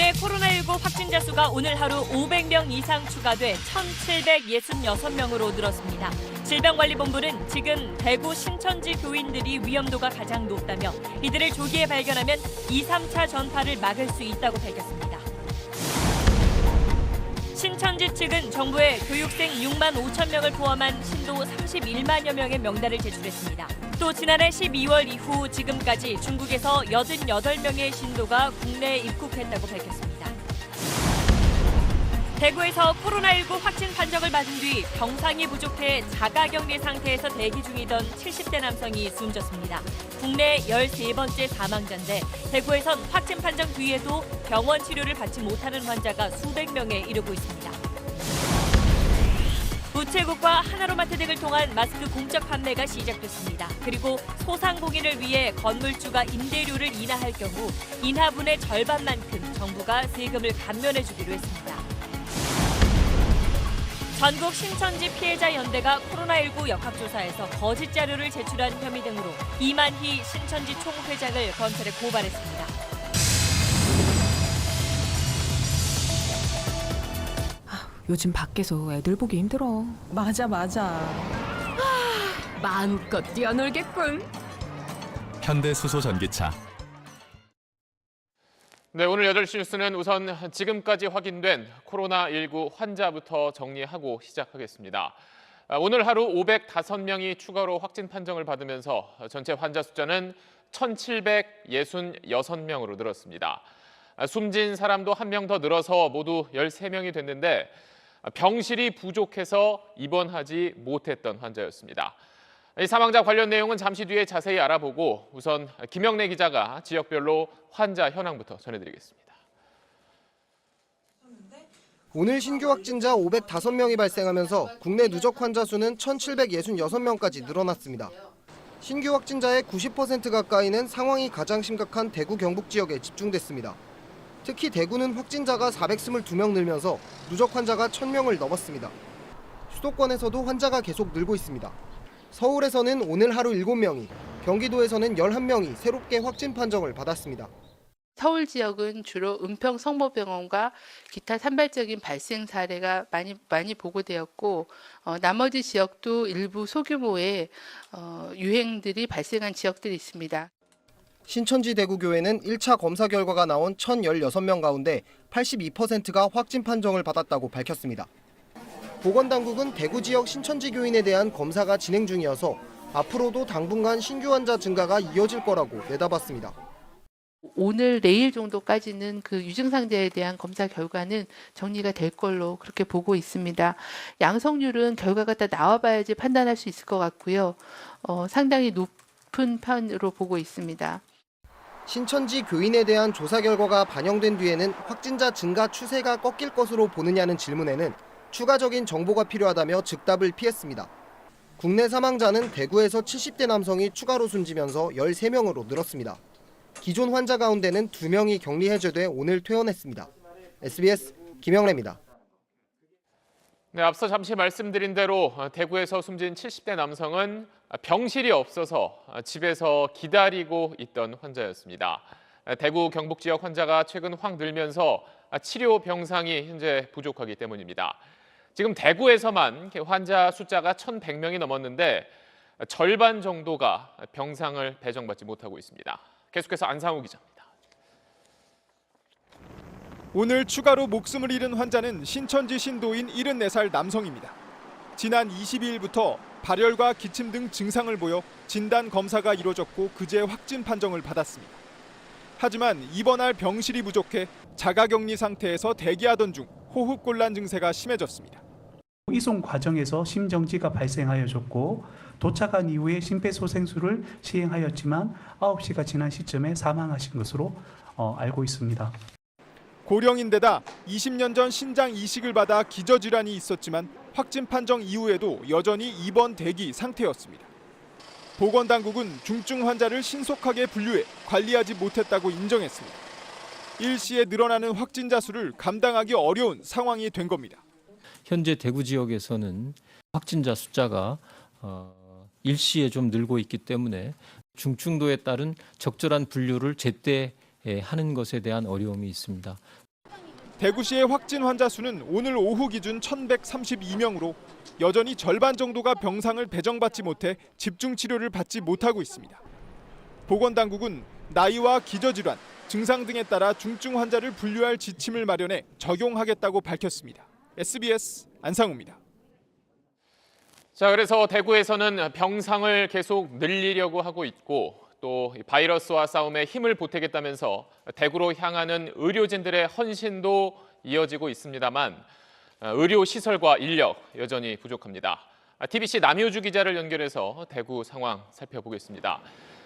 국내 코로나19 확진자 수가 오늘 하루 500명 이상 추가돼 1,766명으로 늘었습니다. 질병관리본부는 지금 대구 신천지 교인들이 위험도가 가장 높다며 이들을 조기에 발견하면 2, 3차 전파를 막을 수 있다고 밝혔습니다. 신천지 측은 정부에 교육생 6만 5천 명을 포함한 신도 31만여 명의 명단을 제출했습니다. 또 지난해 12월 이후 지금까지 중국에서 88명의 신도가 국내에 입국했다고 밝혔습니다. 대구에서 코로나19 확진 판정을 받은 뒤 병상이 부족해 자가격리 상태에서 대기 중이던 70대 남성이 숨졌습니다. 국내 13번째 사망자인데 대구에선 확진 판정 뒤에도 병원 치료를 받지 못하는 환자가 수백 명에 이르고 있습니다. 우체국과 하나로마트 등을 통한 마스크 공적 판매가 시작됐습니다. 그리고 소상공인을 위해 건물주가 임대료를 인하할 경우 인하분의 절반만큼 정부가 세금을 감면해 주기로 했습니다. 전국 신천지 피해자 연대가 코로나19 역학조사에서 거짓 자료를 제출한 혐의 등으로 이만희 신천지 총회장을 검찰에 고발했습니다. 요즘 밖에서 애들 보기 힘들어. 맞아. 마음껏 뛰어놀겠군. 현대수소전기차. 네, 오늘 8시 뉴스는 우선 지금까지 확인된 코로나19 환자부터 정리하고 시작하겠습니다. 오늘 하루 505명이 추가로 확진 판정을 받으면서 전체 환자 숫자는 1,766명으로 늘었습니다. 숨진 사람도 1명 더 늘어서 모두 13명이 됐는데 병실이 부족해서 입원하지 못했던 환자였습니다. 이 사망자 관련 내용은 잠시 뒤에 자세히 알아보고 우선 김영래 기자가 지역별로 환자 현황부터 전해드리겠습니다. 오늘 신규 확진자 505명이 발생하면서 국내 누적 환자 수는 1,766명까지 늘어났습니다. 신규 확진자의 90% 가까이는 상황이 가장 심각한 대구 경북 지역에 집중됐습니다. 특히 대구는 확진자가 422명 늘면서 누적 환자가 1,000명을 넘었습니다. 수도권에서도 환자가 계속 늘고 있습니다. 서울에서는 오늘 하루 7명이, 경기도에서는 11명이 새롭게 확진 판정을 받았습니다. 서울 지역은 주로 은평 성모병원과 기타 산발적인 발생 사례가 많이 보고되었고 나머지 지역도 일부 소규모의 유행들이 발생한 지역들이 있습니다. 신천지 대구교회는 1차 검사 결과가 나온 1,016명 가운데 82%가 확진 판정을 받았다고 밝혔습니다. 보건당국은 대구 지역 신천지 교인에 대한 검사가 진행 중이어서 앞으로도 당분간 신규 환자 증가가 이어질 거라고 내다봤습니다. 오늘 내일 정도까지는 그 유증상자에 대한 검사 결과는 정리가 될 걸로 그렇게 보고 있습니다. 양성률은 결과가 다 나와봐야지 판단할 수 있을 것 같고요. 상당히 높은 편으로 보고 있습니다. 신천지 교인에 대한 조사 결과가 반영된 뒤에는 확진자 증가 추세가 꺾일 것으로 보느냐는 질문에는 추가적인 정보가 필요하다며 즉답을 피했습니다. 국내 사망자는 대구에서 70대 남성이 추가로 숨지면서 13명으로 늘었습니다. 기존 환자 가운데는 2명이 격리 해제돼 오늘 퇴원했습니다. SBS 김영래입니다. 네, 앞서 잠시 말씀드린 대로 대구에서 숨진 70대 남성은 병실이 없어서 집에서 기다리고 있던 환자였습니다. 대구 경북 지역 환자가 최근 확 늘면서 치료 병상이 현재 부족하기 때문입니다. 지금 대구에서만 환자 숫자가 1,100명이 넘었는데 절반 정도가 병상을 배정받지 못하고 있습니다. 계속해서 안상우 기자입니다. 오늘 추가로 목숨을 잃은 환자는 신천지 신도인 74살 남성입니다. 지난 22일부터 발열과 기침 등 증상을 보여 진단 검사가 이뤄졌고 그제 확진 판정을 받았습니다. 하지만 입원할 병실이 부족해 자가격리 상태에서 대기하던 중 호흡곤란 증세가 심해졌습니다. 이송 과정에서 심정지가 발생하여졌고 도착한 이후에 심폐소생술을 시행하였지만 9시가 지난 시점에 사망하신 것으로 알고 있습니다. 고령인데다 20년 전 신장 이식을 받아 기저질환이 있었지만 확진 판정 이후에도 여전히 입원 대기 상태였습니다. 보건당국은 중증 환자를 신속하게 분류해 관리하지 못했다고 인정했습니다. 일시에 늘어나는 확진자 수를 감당하기 어려운 상황이 된 겁니다. 현재 대구 지역에서는 확진자 숫자가 일시에 좀 늘고 있기 때문에 중증도에 따른 적절한 분류를 제때 하는 것에 대한 어려움이 있습니다. 대구시의 확진 환자 수는 오늘 오후 기준 1,132명으로 여전히 절반 정도가 병상을 배정받지 못해 집중 치료를 받지 못하고 있습니다. 보건당국은 나이와 기저질환, 증상 등에 따라 중증 환자를 분류할 지침을 마련해 적용하겠다고 밝혔습니다. SBS 안상우입니다. 자, 그래서 대구에서는 병상을 계속 늘리려고 하고 있고 또 바이러스와 싸움에 힘을 보태겠다면서 대구로 향하는 의료진들의 헌신도 이어지고 있습니다만 의료 시설과 인력 여전히 부족합니다. TBC 남효주 기자를 연결해서 대구 상황 살펴보겠습니다.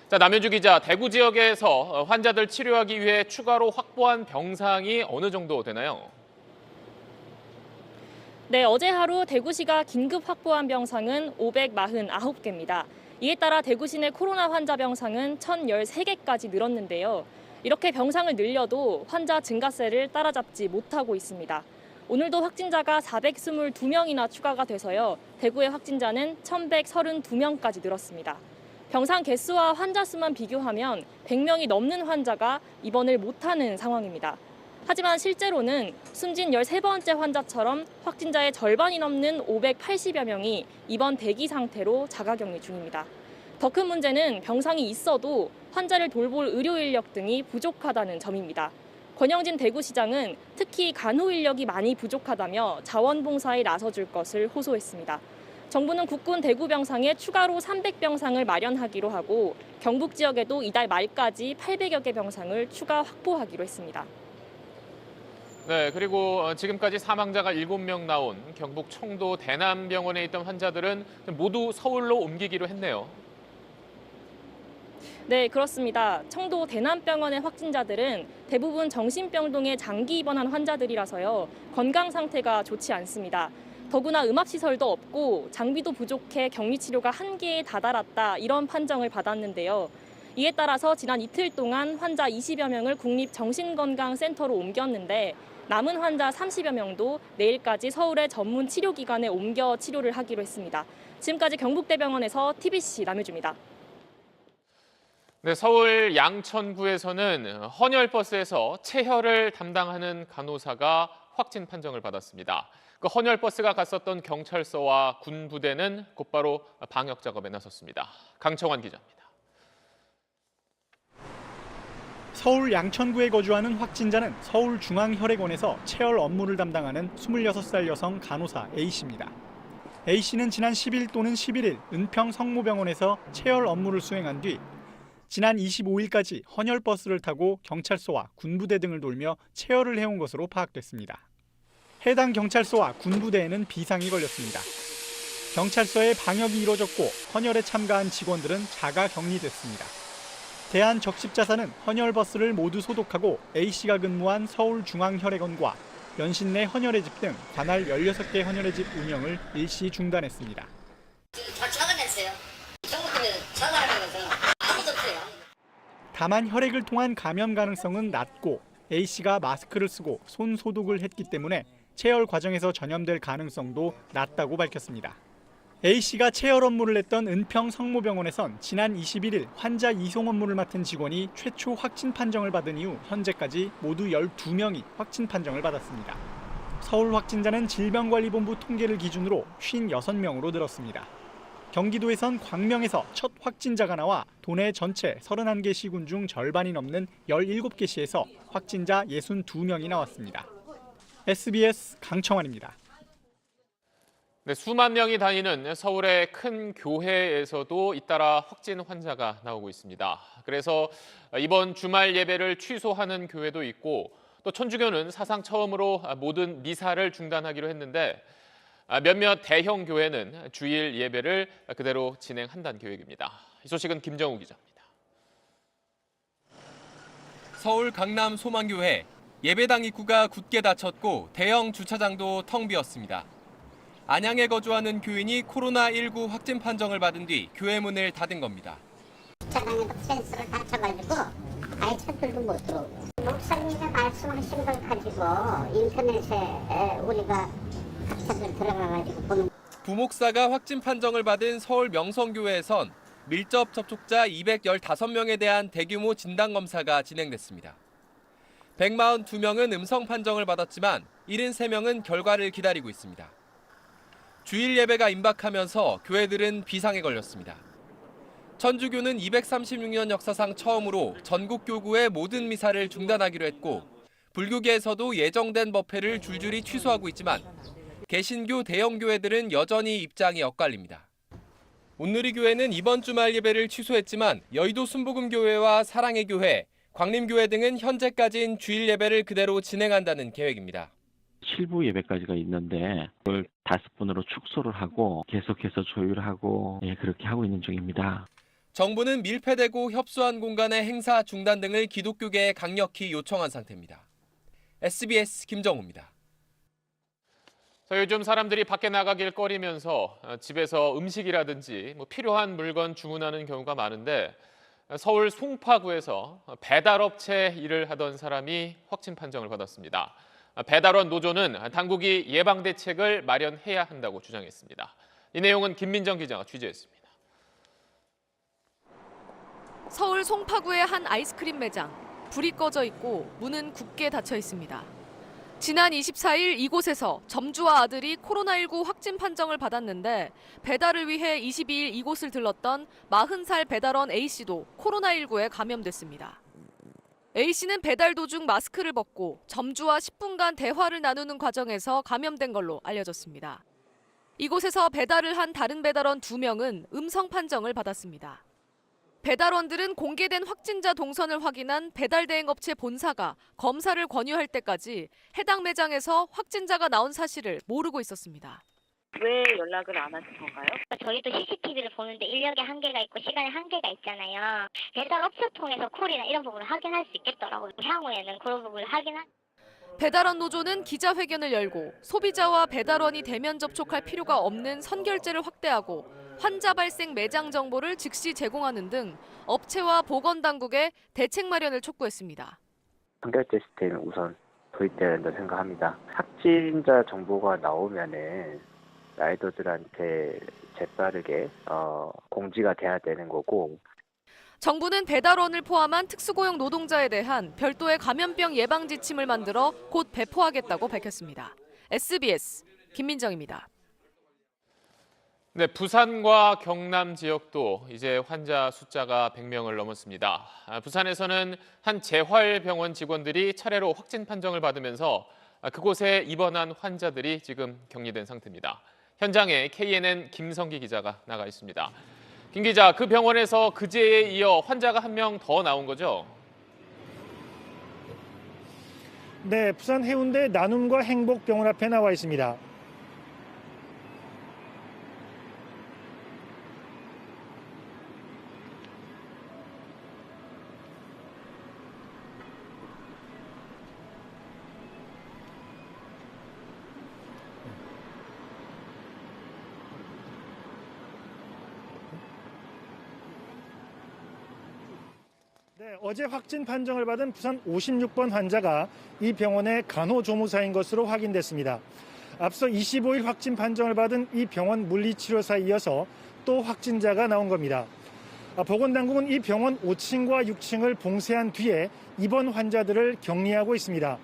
자, 남효주 기자, 대구 지역에서 환자들 치료하기 위해 추가로 확보한 병상이 어느 정도 되나요? 네, 어제 하루 대구시가 긴급 확보한 병상은 549개입니다. 이에 따라 대구시 내 코로나 환자 병상은 1,013개까지 늘었는데요. 이렇게 병상을 늘려도 환자 증가세를 따라잡지 못하고 있습니다. 오늘도 확진자가 422명이나 추가가 돼서요. 대구의 확진자는 1,132명까지 늘었습니다. 병상 개수와 환자 수만 비교하면 100명이 넘는 환자가 입원을 못하는 상황입니다. 하지만 실제로는 숨진 13번째 환자처럼 확진자의 절반이 넘는 580여 명이 입원 대기 상태로 자가격리 중입니다. 더 큰 문제는 병상이 있어도 환자를 돌볼 의료 인력 등이 부족하다는 점입니다. 권영진 대구시장은 특히 간호 인력이 많이 부족하다며 자원봉사에 나서줄 것을 호소했습니다. 정부는 국군 대구 병상에 추가로 300병상을 마련하기로 하고 경북 지역에도 이달 말까지 800여 개 병상을 추가 확보하기로 했습니다. 네, 그리고 지금까지 사망자가 7명 나온 경북 청도 대남병원에 있던 환자들은 모두 서울로 옮기기로 했네요. 네, 그렇습니다. 청도 대남병원의 확진자들은 대부분 정신병동에 장기 입원한 환자들이라서요. 건강 상태가 좋지 않습니다. 더구나 음압시설도 없고 장비도 부족해 격리치료가 한계에 다다랐다 이런 판정을 받았는데요. 이에 따라서 지난 이틀 동안 환자 20여 명을 국립정신건강센터로 옮겼는데 남은 환자 30여 명도 내일까지 서울의 전문 치료기관에 옮겨 치료를 하기로 했습니다. 지금까지 경북대병원에서 TBC 남효주입니다. 네, 서울 양천구에서는 헌혈버스에서 체혈을 담당하는 간호사가 확진 판정을 받았습니다. 그 헌혈버스가 갔었던 경찰서와 군부대는 곧바로 방역 작업에 나섰습니다. 강청환 기자입니다. 서울 양천구에 거주하는 확진자는 서울중앙혈액원에서 체열 업무를 담당하는 26살 여성 간호사 A씨입니다. A씨는 지난 10일 또는 11일 은평 성모병원에서 체열 업무를 수행한 뒤 지난 25일까지 헌혈버스를 타고 경찰서와 군부대 등을 돌며 체열을 해온 것으로 파악됐습니다. 해당 경찰서와 군부대에는 비상이 걸렸습니다. 경찰서의 방역이 이뤄졌고 헌혈에 참가한 직원들은 자가 격리됐습니다. 대한적십자사는 헌혈버스를 모두 소독하고 A씨가 근무한 서울중앙혈액원과 연신내 헌혈의 집 등 관할 16개 헌혈의 집 운영을 일시 중단했습니다. 다 차단했어요. 정부에서 차단하면서 아무도 없어요. 다만 혈액을 통한 감염 가능성은 낮고 A씨가 마스크를 쓰고 손 소독을 했기 때문에 체열 과정에서 전염될 가능성도 낮다고 밝혔습니다. A씨가 체열 업무를 했던 은평 성모병원에선 지난 21일 환자 이송 업무를 맡은 직원이 최초 확진 판정을 받은 이후 현재까지 모두 12명이 확진 판정을 받았습니다. 서울 확진자는 질병관리본부 통계를 기준으로 56명으로 늘었습니다. 경기도에선 광명에서 첫 확진자가 나와 도내 전체 31개 시군 중 절반이 넘는 17개 시에서 확진자 62명이 나왔습니다. SBS 강청환입니다. 네, 수만 명이 다니는 서울의 큰 교회에서도 잇따라 확진 환자가 나오고 있습니다. 그래서 이번 주말 예배를 취소하는 교회도 있고 또 천주교는 사상 처음으로 모든 미사를 중단하기로 했는데 몇몇 대형 교회는 주일 예배를 그대로 진행한다는 계획입니다. 이 소식은 김정우 기자입니다. 서울 강남 소망교회 예배당 입구가 굳게 닫혔고 대형 주차장도 텅 비었습니다. 안양에 거주하는 교인이 코로나19 확진 판정을 받은 뒤 교회 문을 닫은 겁니다. 주차장에도 펜스를 닫혀가지고 아예 차들도 못 들어오고 목사님이 말씀하신 걸 가지고 인터넷에 우리가 차들 들어가가지고 보는. 부목사가 확진 판정을 받은 서울 명성교회에선 밀접 접촉자 215명에 대한 대규모 진단검사가 진행됐습니다. 142명은 음성 판정을 받았지만 73명은 결과를 기다리고 있습니다. 주일 예배가 임박하면서 교회들은 비상에 걸렸습니다. 천주교는 236년 역사상 처음으로 전국 교구의 모든 미사를 중단하기로 했고, 불교계에서도 예정된 법회를 줄줄이 취소하고 있지만 개신교 대형 교회들은 여전히 입장이 엇갈립니다. 온누리교회는 이번 주말 예배를 취소했지만 여의도 순복음교회와 사랑의 교회, 광림교회 등은 현재까지는 주일 예배를 그대로 진행한다는 계획입니다. 실부 예배까지가 있는데 그걸 5번으로 축소를 하고 계속해서 조율하고 그렇게 하고 있는 중입니다. 정부는 밀폐되고 협소한 공간의 행사 중단 등을 기독교계에 강력히 요청한 상태입니다. SBS 김정우입니다. 요즘 사람들이 밖에 나가길 꺼리면서 집에서 음식이라든지 필요한 물건 주문하는 경우가 많은데, 서울 송파구에서 배달업체 일을 하던 사람이 확진 판정을 받았습니다. 배달원 노조는 당국이 예방 대책을 마련해야 한다고 주장했습니다. 이 내용은 김민정 기자가 취재했습니다. 서울 송파구의 한 아이스크림 매장. 불이 꺼져 있고 문은 굳게 닫혀 있습니다. 지난 24일 이곳에서 점주와 아들이 코로나19 확진 판정을 받았는데, 배달을 위해 22일 이곳을 들렀던 40살 배달원 A씨도 코로나19에 감염됐습니다. A씨는 배달 도중 마스크를 벗고 점주와 10분간 대화를 나누는 과정에서 감염된 걸로 알려졌습니다. 이곳에서 배달을 한 다른 배달원 2명은 음성 판정을 받았습니다. 배달원들은 공개된 확진자 동선을 확인한 배달대행업체 본사가 검사를 권유할 때까지 해당 매장에서 확진자가 나온 사실을 모르고 있었습니다. 왜 연락을 안 하신 건가요? 저희도 CCTV를 보는데 인력의 한계가 있고 시간의 한계가 있잖아요. 배달업체 통해서 콜이나 이런 부분을 확인할 수 있겠더라고요. 향후에는 그런 부분을 확인할. 배달원 노조는 기자회견을 열고 소비자와 배달원이 대면 접촉할 필요가 없는 선결제를 확대하고 환자 발생 매장 정보를 즉시 제공하는 등 업체와 보건당국에 대책 마련을 촉구했습니다. 선결제 시스템이 우선 도입돼야 된다고 생각합니다. 확진자 정보가 나오면은 라이더들한테 재빠르게 공지가 돼야 되는 거고, 정부는 배달원을 포함한 특수고용 노동자에 대한 별도의 감염병 예방 지침을 만들어 곧 배포하겠다고 밝혔습니다. SBS 김민정입니다. 네, 부산과 경남 지역도 이제 환자 숫자가 100명을 넘었습니다. 부산에서는 한 재활병원 직원들이 차례로 확진 판정을 받으면서 그곳에 입원한 환자들이 지금 격리된 상태입니다. 현장에 KNN 김성기 기자가 나가 있습니다. 김 기자, 그 병원에서 그제에 이어 환자가 1명 더 나온 거죠? 네, 부산 해운대 나눔과 행복병원 앞에 나와 있습니다. 네, 어제 확진 판정을 받은 부산 56번 환자가 이 병원의 간호조무사인 것으로 확인됐습니다. 앞서 25일 확진 판정을 받은 이 병원 물리치료사에 이어서 또 확진자가 나온 겁니다. 보건당국은 이 병원 5층과 6층을 봉쇄한 뒤에 입원 환자들을 격리하고 있습니다.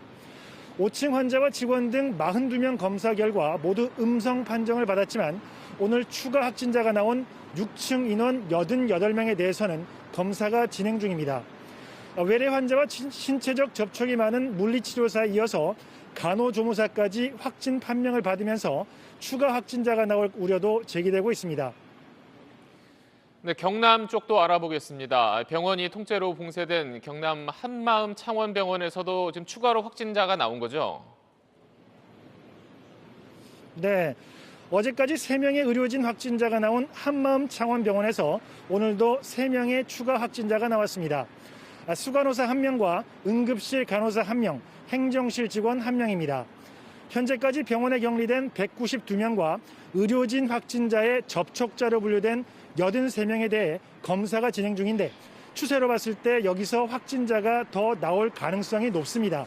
5층 환자와 직원 등 42명 검사 결과 모두 음성 판정을 받았지만 오늘 추가 확진자가 나온 6층 인원 88명에 대해서는 검사가 진행 중입니다. 외래 환자와 신체적 접촉이 많은 물리치료사에 이어서 간호조무사까지 확진 판명을 받으면서 추가 확진자가 나올 우려도 제기되고 있습니다. 네, 경남 쪽도 알아보겠습니다. 병원이 통째로 봉쇄된 경남 한마음 창원병원에서도 지금 추가로 확진자가 나온 거죠? 네. 어제까지 3명의 의료진 확진자가 나온 한마음 창원병원에서 오늘도 3명의 추가 확진자가 나왔습니다. 수간호사 1명과 응급실 간호사 1명, 행정실 직원 1명입니다. 현재까지 병원에 격리된 192명과 의료진 확진자의 접촉자로 분류된 83명에 대해 검사가 진행 중인데 추세로 봤을 때 여기서 확진자가 더 나올 가능성이 높습니다.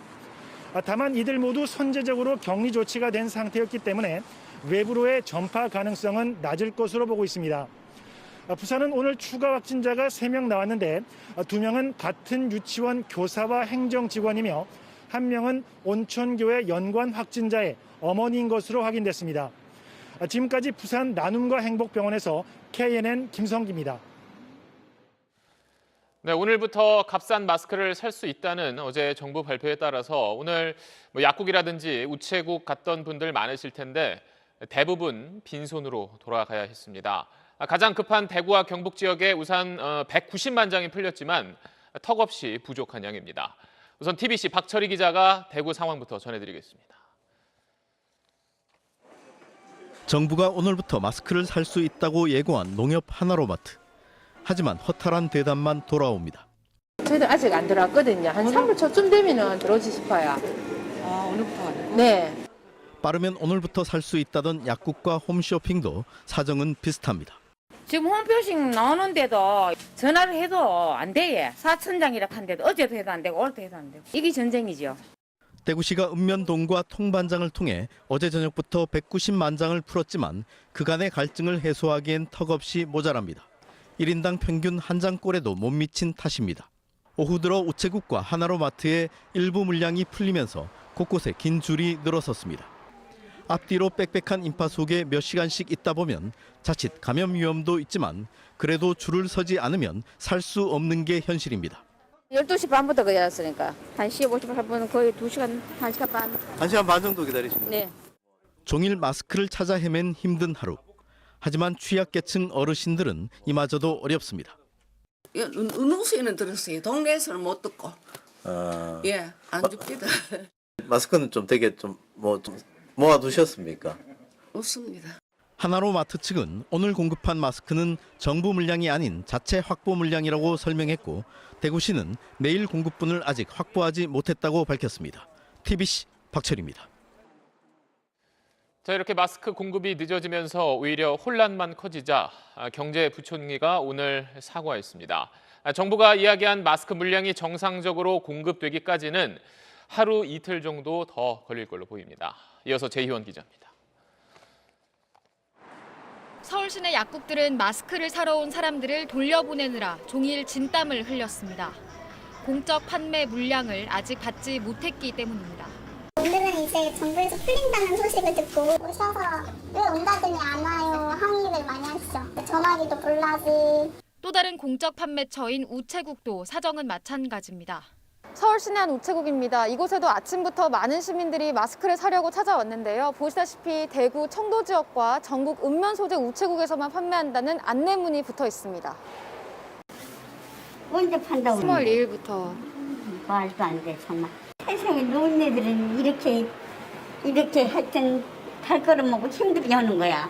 다만 이들 모두 선제적으로 격리 조치가 된 상태였기 때문에 외부로의 전파 가능성은 낮을 것으로 보고 있습니다. 부산은 오늘 추가 확진자가 3명 나왔는데 2명은 같은 유치원 교사와 행정 직원이며 한 명은 온천교회 연관 확진자의 어머니인 것으로 확인됐습니다. 지금까지 부산 나눔과 행복병원에서 KNN 김성기입니다. 네, 오늘부터 값싼 마스크를 살 수 있다는 어제 정부 발표에 따라서 오늘 약국이라든지 우체국 갔던 분들 많으실 텐데 대부분 빈손으로 돌아가야 했습니다. 가장 급한 대구와 경북 지역에 우선 190만 장이 풀렸지만 턱없이 부족한 양입니다. 우선 TBC 박철희 기자가 대구 상황부터 전해드리겠습니다. 정부가 오늘부터 마스크를 살 수 있다고 예고한 농협 하나로마트. 하지만 허탈한 대답만 돌아옵니다. 저희도 아직 안 들어왔거든요. 한 3월 초쯤 되면 들어오지 싶어요. 오늘부터 가지고? 네. 빠르면 오늘부터 살 수 있다던 약국과 홈쇼핑도 사정은 비슷합니다. 지금 홈쇼핑 나오는데도 전화를 해도 안 돼. 4,000장이라 한데도 어제도 해도 안 되고 오늘도 해도 안 되고. 이게 전쟁이죠. 대구시가 읍면동과 통반장을 통해 어제 저녁부터 190만 장을 풀었지만 그간의 갈증을 해소하기엔 턱없이 모자랍니다. 1인당 평균 한 장꼴에도 못 미친 탓입니다. 오후 들어 우체국과 하나로마트의 일부 물량이 풀리면서 곳곳에 긴 줄이 늘어섰습니다. 앞뒤로 빽빽한 인파 속에 몇 시간씩 있다 보면 자칫 감염 위험도 있지만 그래도 줄을 서지 않으면 살 수 없는 게 현실입니다. 12시 반부터 그랬으니까 1시에 58분 거의 2시간, 1시간 반. 1시간 반 정도 기다리십니다. 네. 종일 마스크를 찾아 헤맨 힘든 하루. 하지만 취약계층 어르신들은 이마저도 어렵습니다. 은우수에는 들었어요. 동네에서는 못 듣고. 예, 안 줍니다. 마스크는 좀 되게 좀 모아두셨습니까? 없습니다. 하나로마트 측은 오늘 공급한 마스크는 정부 물량이 아닌 자체 확보 물량이라고 설명했고 대구시는 내일 공급분을 아직 확보하지 못했다고 밝혔습니다. TBC 박철희입니다. 자, 이렇게 마스크 공급이 늦어지면서 오히려 혼란만 커지자 경제부총리가 오늘 사과했습니다. 정부가 이야기한 마스크 물량이 정상적으로 공급되기까지는 하루 이틀 정도 더 걸릴 걸로 보입니다. 이어서 재희원 기자입니다. 서울 시내 약국들은 마스크를 사러 온 사람들을 돌려보내느라 종일 진땀을 흘렸습니다. 공적 판매 물량을 아직 받지 못했기 때문입니다. 오늘은 이제 정부에서 풀린다는 소식을 듣고 오셔서 왜 온다더니 안 와요 항의를 많이 하시죠. 전화기도 불나지. 또 다른 공적 판매처인 우체국도 사정은 마찬가지입니다. 서울 시내 한 우체국입니다. 이곳에도 아침부터 많은 시민들이 마스크를 사려고 찾아왔는데요. 보시다시피 대구 청도 지역과 전국 읍면 소재 우체국에서만 판매한다는 안내문이 붙어 있습니다. 언제 판다고? 10월 2일부터. 말도 안 돼 정말. 세상에 노인네들은 이렇게 하여튼 발걸음 먹고 힘들게 하는 거야.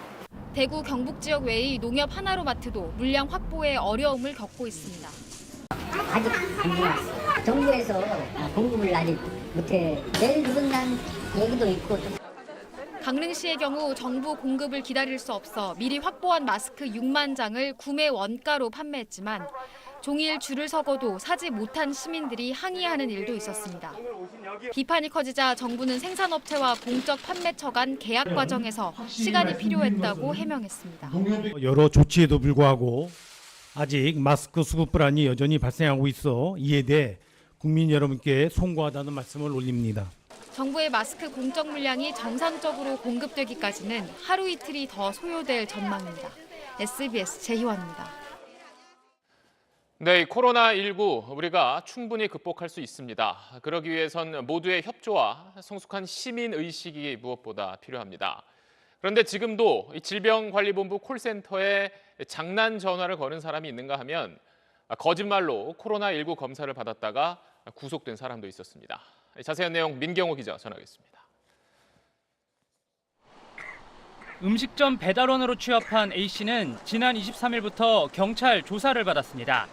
대구 경북 지역 외의 농협 하나로마트도 물량 확보에 어려움을 겪고 있습니다. 아직 안 들어왔어. 정부에서 공급을 아직 못해. 내일 누른다는 얘기도 있고. 강릉시의 경우 정부 공급을 기다릴 수 없어 미리 확보한 마스크 6만 장을 구매 원가로 판매했지만 종일 줄을 서고도 사지 못한 시민들이 항의하는 일도 있었습니다. 비판이 커지자 정부는 생산업체와 공적 판매처 간 계약 과정에서 시간이 필요했다고 해명했습니다. 여러 조치에도 불구하고 아직 마스크 수급 불안이 여전히 발생하고 있어 이에 대해 국민 여러분께 송구하다는 말씀을 올립니다. 정부의 마스크 공적 물량이 정상적으로 공급되기까지는 하루 이틀이 더 소요될 전망입니다. SBS 재희원입니다. 네, 코로나19 우리가 충분히 극복할 수 있습니다. 그러기 위해선 모두의 협조와 성숙한 시민의식이 무엇보다 필요합니다. 그런데 지금도 질병관리본부 콜센터에 장난 전화를 거는 사람이 있는가 하면 거짓말로 코로나19 검사를 받았다가 구속된 사람도 있었습니다. 자세한 내용 민경호 기자 전하겠습니다. 음식점 배달원으로 취업한 A씨는 지난 23일부터 경찰 조사를 받았습니다.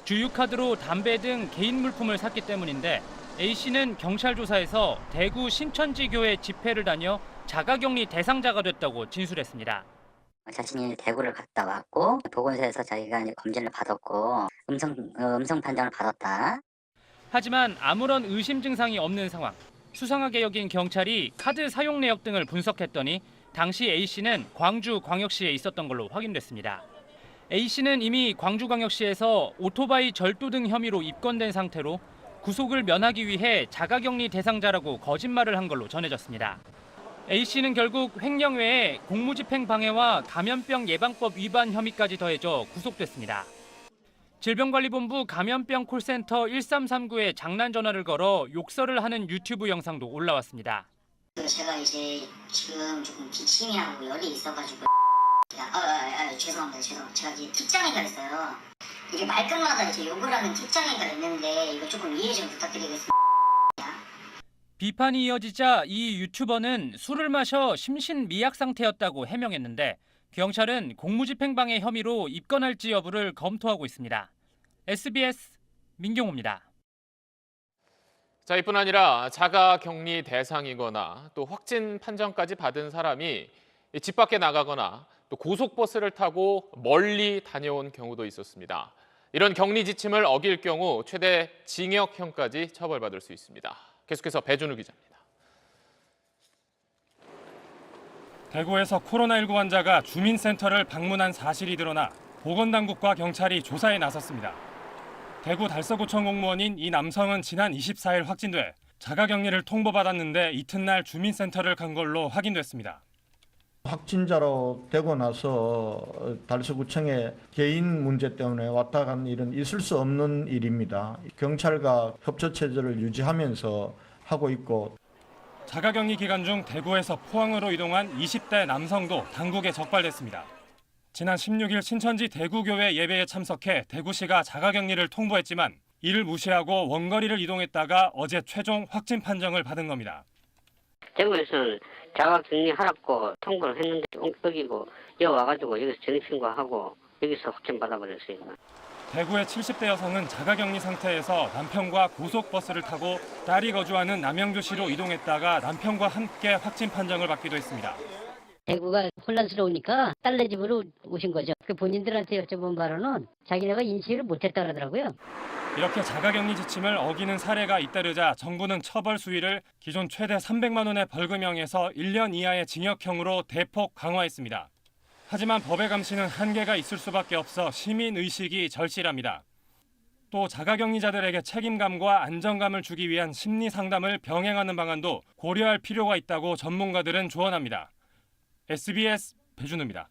주유카드로 담배 등 개인 물품을 샀기 때문인데 A씨는 경찰 조사에서 대구 신천지 교회 집회를 다녀 자가격리 대상자가 됐다고 진술했습니다. 자신이 대구를 갔다 왔고 보건소에서 자기가 이제 검진을 받았고 음성 판정을 받았다. 하지만 아무런 의심 증상이 없는 상황. 수상하게 여긴 경찰이 카드 사용 내역 등을 분석했더니 당시 A씨는 광주광역시에 있었던 걸로 확인됐습니다. A씨는 이미 광주광역시에서 오토바이 절도 등 혐의로 입건된 상태로 구속을 면하기 위해 자가격리 대상자라고 거짓말을 한 걸로 전해졌습니다. A씨는 결국 횡령 외에 공무집행 방해와 감염병 예방법 위반 혐의까지 더해져 구속됐습니다. 질병관리본부 감염병 콜센터 1339에 장난 전화를 걸어 욕설을 하는 유튜브 영상도 올라왔습니다. 제가 이제 지금 조금 기침이하고 열이 있어가지고 죄송합니다. 제가 이제 팁장애가 있어요. 이게 말끝마다 이제 욕을 하는 팁장애가 있는데 이거 조금 이해 좀 부탁드리겠습니다. 비판이 이어지자 이 유튜버는 술을 마셔 심신미약 상태였다고 해명했는데 경찰은 공무집행방해 혐의로 입건할지 여부를 검토하고 있습니다. SBS 민경호입니다. 자, 이뿐 아니라 자가격리 대상이거나 또 확진 판정까지 받은 사람이 집 밖에 나가거나 또 고속버스를 타고 멀리 다녀온 경우도 있었습니다. 이런 격리 지침을 어길 경우 최대 징역형까지 처벌받을 수 있습니다. 계속해서 배준우 기자입니다. 대구에서 코로나19 환자가 주민센터를 방문한 사실이 드러나 보건당국과 경찰이 조사에 나섰습니다. 대구 달서구청 공무원인 이 남성은 지난 24일 확진돼 자가격리를 통보받았는데 이튿날 주민센터를 간 걸로 확인됐습니다. 확진자로 되고 나서 달서구청에 개인 문제 때문에 왔다 간 일은 있을 수 없는 일입니다. 경찰과 협조 체제를 유지하면서 하고 있고. 자가격리 기간 중 대구에서 포항으로 이동한 20대 남성도 당국에 적발됐습니다. 지난 16일 신천지 대구교회 예배에 참석해 대구시가 자가격리를 통보했지만 이를 무시하고 원거리를 이동했다가 어제 최종 확진 판정을 받은 겁니다. 대구에서는 자가격리 하라고 통보를 했는데 어기고 여기 와가지고 여기서 정신과하고 여기서 확진 받아버렸어요. 대구의 70대 여성은 자가격리 상태에서 남편과 고속버스를 타고 딸이 거주하는 남양주시로 이동했다가 남편과 함께 확진 판정을 받기도 했습니다. 대구가 혼란스러우니까 딸네 집으로 오신 거죠. 그 본인들한테 여쭤본 바로는 자기네가 인식을 못했다 그러더라고요. 이렇게 자가격리 지침을 어기는 사례가 잇따르자 정부는 처벌 수위를 기존 최대 300만 원의 벌금형에서 1년 이하의 징역형으로 대폭 강화했습니다. 하지만 법의 감시는 한계가 있을 수밖에 없어 시민의식이 절실합니다. 또 자가격리자들에게 책임감과 안정감을 주기 위한 심리상담을 병행하는 방안도 고려할 필요가 있다고 전문가들은 조언합니다. SBS 배준우입니다.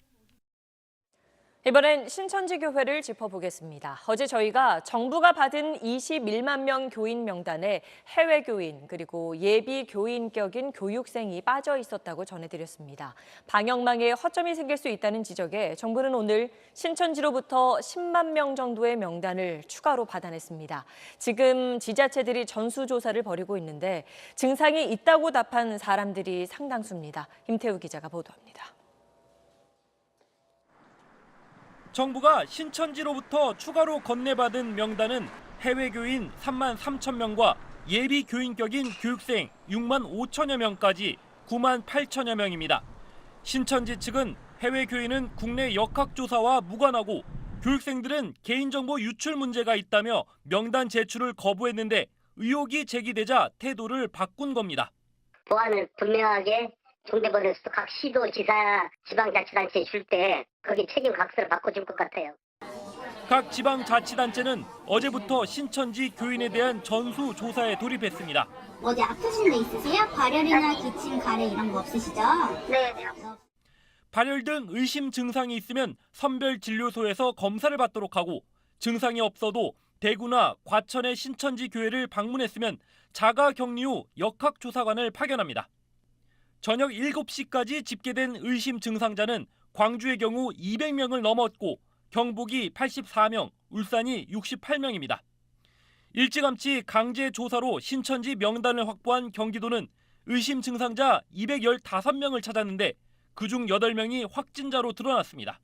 이번엔 신천지 교회를 짚어보겠습니다. 어제 저희가 정부가 받은 21만 명 교인 명단에 해외 교인 그리고 예비 교인격인 교육생이 빠져 있었다고 전해드렸습니다. 방역망에 허점이 생길 수 있다는 지적에 정부는 오늘 신천지로부터 10만 명 정도의 명단을 추가로 받아냈습니다. 지금 지자체들이 전수조사를 벌이고 있는데 증상이 있다고 답한 사람들이 상당수입니다. 임태우 기자가 보도합니다. 정부가 신천지로부터 추가로 건네받은 명단은 해외 교인 3만 3천 명과 예비 교인격인 교육생 6만 5천여 명까지 9만 8천여 명입니다. 신천지 측은 해외 교인은 국내 역학조사와 무관하고 교육생들은 개인정보 유출 문제가 있다며 명단 제출을 거부했는데 의혹이 제기되자 태도를 바꾼 겁니다. 보안을 분명하게 종대버려서 각 시도, 지사, 지방자치단체에 줄 때 거기 책임 각서를 바꿔줄 것 같아요. 각 지방자치단체는 어제부터 신천지 교인에 대한 전수조사에 돌입했습니다. 어디 아프신 데 있으세요? 발열이나 기침, 가래 이런 거 없으시죠? 네. 발열 등 의심 증상이 있으면 선별진료소에서 검사를 받도록 하고 증상이 없어도 대구나 과천의 신천지 교회를 방문했으면 자가격리 후 역학조사관을 파견합니다. 저녁 7시까지 집계된 의심 증상자는 광주의 경우 200명을 넘었고 경북이 84명, 울산이 68명입니다. 일찌감치 강제 조사로 신천지 명단을 확보한 경기도는 의심 증상자 215명을 찾았는데 그중 8명이 확진자로 드러났습니다.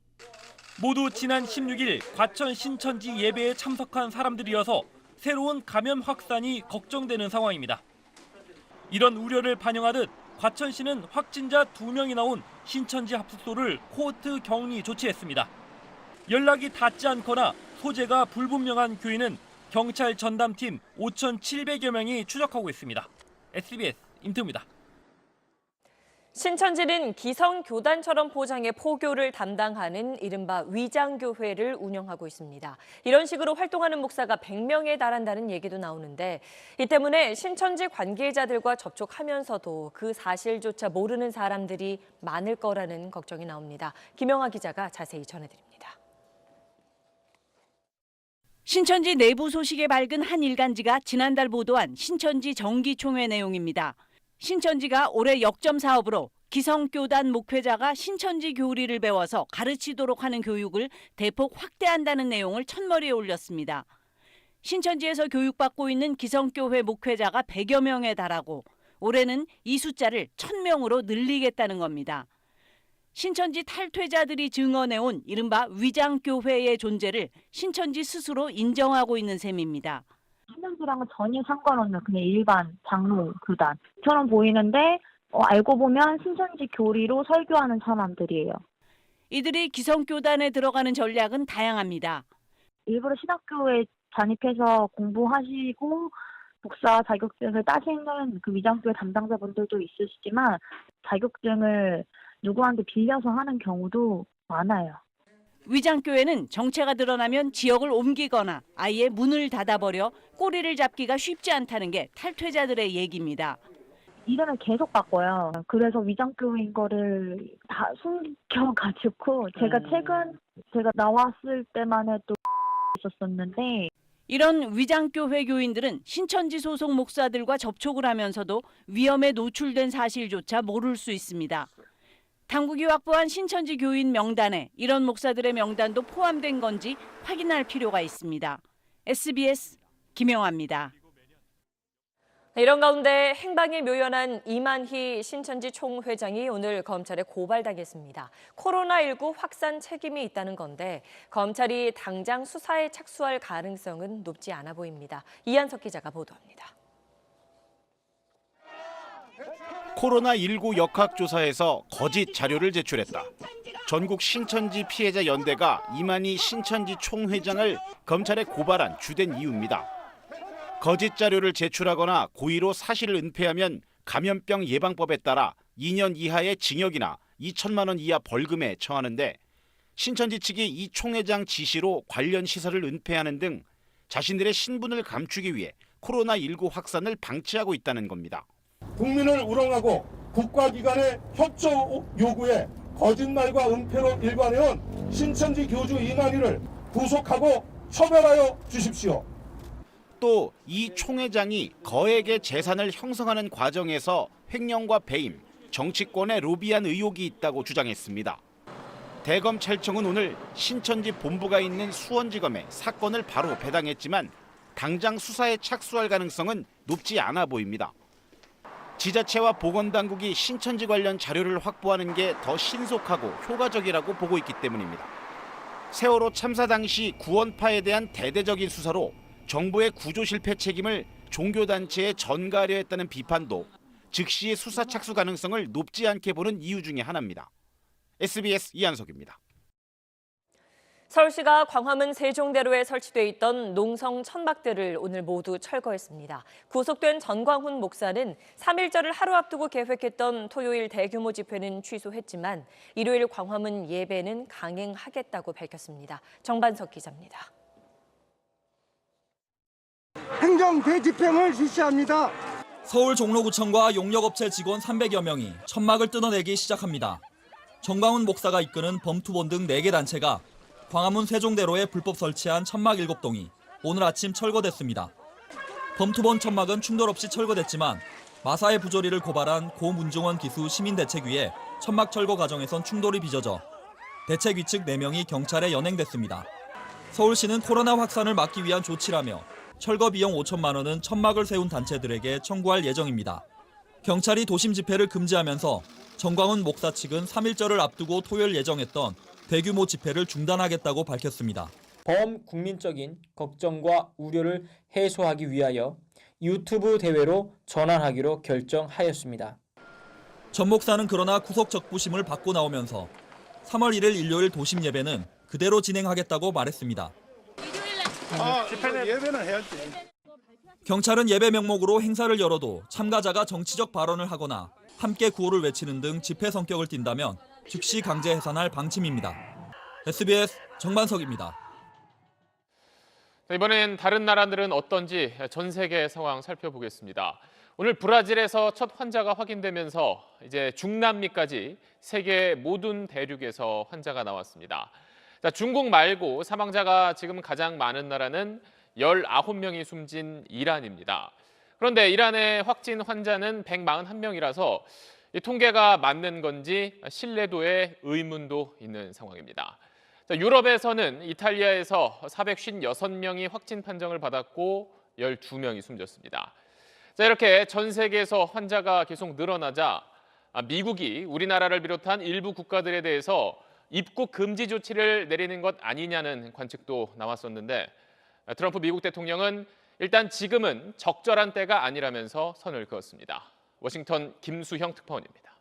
모두 지난 16일 과천 신천지 예배에 참석한 사람들이어서 새로운 감염 확산이 걱정되는 상황입니다. 이런 우려를 반영하듯 과천시는 확진자 2명이 나온 신천지 합숙소를 코호트 격리 조치했습니다. 연락이 닿지 않거나 소재가 불분명한 교인은 경찰 전담팀 5,700여 명이 추적하고 있습니다. SBS 임태우입니다. 신천지는 기성교단처럼 포장해 포교를 담당하는 이른바 위장교회를 운영하고 있습니다. 이런 식으로 활동하는 목사가 100명에 달한다는 얘기도 나오는데 이 때문에 신천지 관계자들과 접촉하면서도 그 사실조차 모르는 사람들이 많을 거라는 걱정이 나옵니다. 김영하 기자가 자세히 전해드립니다. 신천지 내부 소식에 밝은 한 일간지가 지난달 보도한 신천지 정기총회 내용입니다. 신천지가 올해 역점 사업으로 기성교단 목회자가 신천지 교리를 배워서 가르치도록 하는 교육을 대폭 확대한다는 내용을 첫머리에 올렸습니다. 신천지에서 교육받고 있는 기성교회 목회자가 100여 명에 달하고 올해는 이 숫자를 1000명으로 늘리겠다는 겁니다. 신천지 탈퇴자들이 증언해온 이른바 위장교회의 존재를 신천지 스스로 인정하고 있는 셈입니다. 신천지랑은 전혀 상관없는 그냥 일반 장로 교단처럼 보이는데 알고 보면 신천지 교리로 설교하는 사람들이에요. 이들이 기성교단에 들어가는 전략은 다양합니다. 일부러 신학교에 잔입해서 공부하시고 목사 자격증을 따시는 그 위장교회 담당자분들도 있으시지만 자격증을 누구한테 빌려서 하는 경우도 많아요. 위장교회는 정체가 드러나면 지역을 옮기거나 아예 문을 닫아버려 꼬리를 잡기가 쉽지 않다는 게 탈퇴자들의 얘기입니다. 이름을 계속 바꿔요. 그래서 위장교회인 거를 다 숨겨가지고 제가 나왔을 때만 해도 있었었는데 이런 위장교회 교인들은 신천지 소속 목사들과 접촉을 하면서도 위험에 노출된 사실조차 모를 수 있습니다. 당국이 확보한 신천지 교인 명단에 이런 목사들의 명단도 포함된 건지 확인할 필요가 있습니다. SBS 김영하입니다. 이런 가운데 행방이 묘연한 이만희 신천지 총회장이 오늘 검찰에 고발당했습니다. 코로나19 확산 책임이 있다는 건데 검찰이 당장 수사에 착수할 가능성은 높지 않아 보입니다. 이한석 기자가 보도합니다. 코로나19 역학조사에서 거짓 자료를 제출했다. 전국 신천지 피해자 연대가 이만희 신천지 총회장을 검찰에 고발한 주된 이유입니다. 거짓 자료를 제출하거나 고의로 사실을 은폐하면 감염병 예방법에 따라 2년 이하의 징역이나 2천만 원 이하 벌금에 처하는데 신천지 측이 이 총회장 지시로 관련 시설을 은폐하는 등 자신들의 신분을 감추기 위해 코로나19 확산을 방치하고 있다는 겁니다. 국민을 우롱하고 국가기관의 협조 요구에 거짓말과 은폐로 일관해온 신천지 교주 이만희를 구속하고 처벌하여 주십시오. 또 이 총회장이 거액의 재산을 형성하는 과정에서 횡령과 배임, 정치권에 로비한 의혹이 있다고 주장했습니다. 대검찰청은 오늘 신천지 본부가 있는 수원지검에 사건을 바로 배당했지만 당장 수사에 착수할 가능성은 높지 않아 보입니다. 지자체와 보건당국이 신천지 관련 자료를 확보하는 게 더 신속하고 효과적이라고 보고 있기 때문입니다. 세월호 참사 당시 구원파에 대한 대대적인 수사로 정부의 구조 실패 책임을 종교단체에 전가하려 했다는 비판도 즉시의 수사 착수 가능성을 높지 않게 보는 이유 중에 하나입니다. SBS 이한석입니다. 서울시가 광화문 세종대로에 설치돼 있던 농성 천막들을 오늘 모두 철거했습니다. 구속된 전광훈 목사는 3.1절을 하루 앞두고 계획했던 토요일 대규모 집회는 취소했지만 일요일 광화문 예배는 강행하겠다고 밝혔습니다. 정반석 기자입니다. 행정 대집행을 실시합니다. 서울 종로구청과 용역업체 직원 300여 명이 천막을 뜯어내기 시작합니다. 전광훈 목사가 이끄는 범투본 등 4개 단체가 광화문 세종대로에 불법 설치한 천막 7동이 오늘 아침 철거됐습니다. 범투본 천막은 충돌 없이 철거됐지만 마사의 부조리를 고발한 고 문종원 기수 시민대책위에 천막 철거 과정에선 충돌이 빚어져 대책위 측 4명이 경찰에 연행됐습니다. 서울시는 코로나 확산을 막기 위한 조치라며 철거 비용 5천만 원은 천막을 세운 단체들에게 청구할 예정입니다. 경찰이 도심 집회를 금지하면서 전광훈 목사 측은 3.1절을 앞두고 토요일 예정했던 대규모 집회를 중단하겠다고 밝혔습니다. 범국민적인 걱정과 우려를 해소하기 위하여 유튜브 대회로 전환하기로 결정하였습니다. 전 목사는 그러나 구속 적부심을 받고 나오면서 3월 1일 일요일 도심 예배는 그대로 진행하겠다고 말했습니다. 예배는 해야지. 경찰은 예배 명목으로 행사를 열어도 참가자가 정치적 발언을 하거나 함께 구호를 외치는 등 집회 성격을 띈다면 즉시 강제 해산할 방침입니다. SBS 정만석입니다. 이번엔 다른 나라들은 어떤지 전 세계 상황 살펴보겠습니다. 오늘 브라질에서 첫 환자가 확인되면서 이제 중남미까지 세계 모든 대륙에서 환자가 나왔습니다. 자, 중국 말고 사망자가 지금 가장 많은 나라는 19명이 숨진 이란입니다. 그런데 이란의 확진 환자는 141명이라서 이 통계가 맞는 건지 신뢰도에 의문도 있는 상황입니다. 자, 유럽에서는 이탈리아에서 456명이 확진 판정을 받았고 12명이 숨졌습니다. 자, 이렇게 전 세계에서 환자가 계속 늘어나자 미국이 우리나라를 비롯한 일부 국가들에 대해서 입국 금지 조치를 내리는 것 아니냐는 관측도 나왔었는데 트럼프 미국 대통령은 일단 지금은 적절한 때가 아니라면서 선을 그었습니다. 워싱턴 김수형 특파원입니다.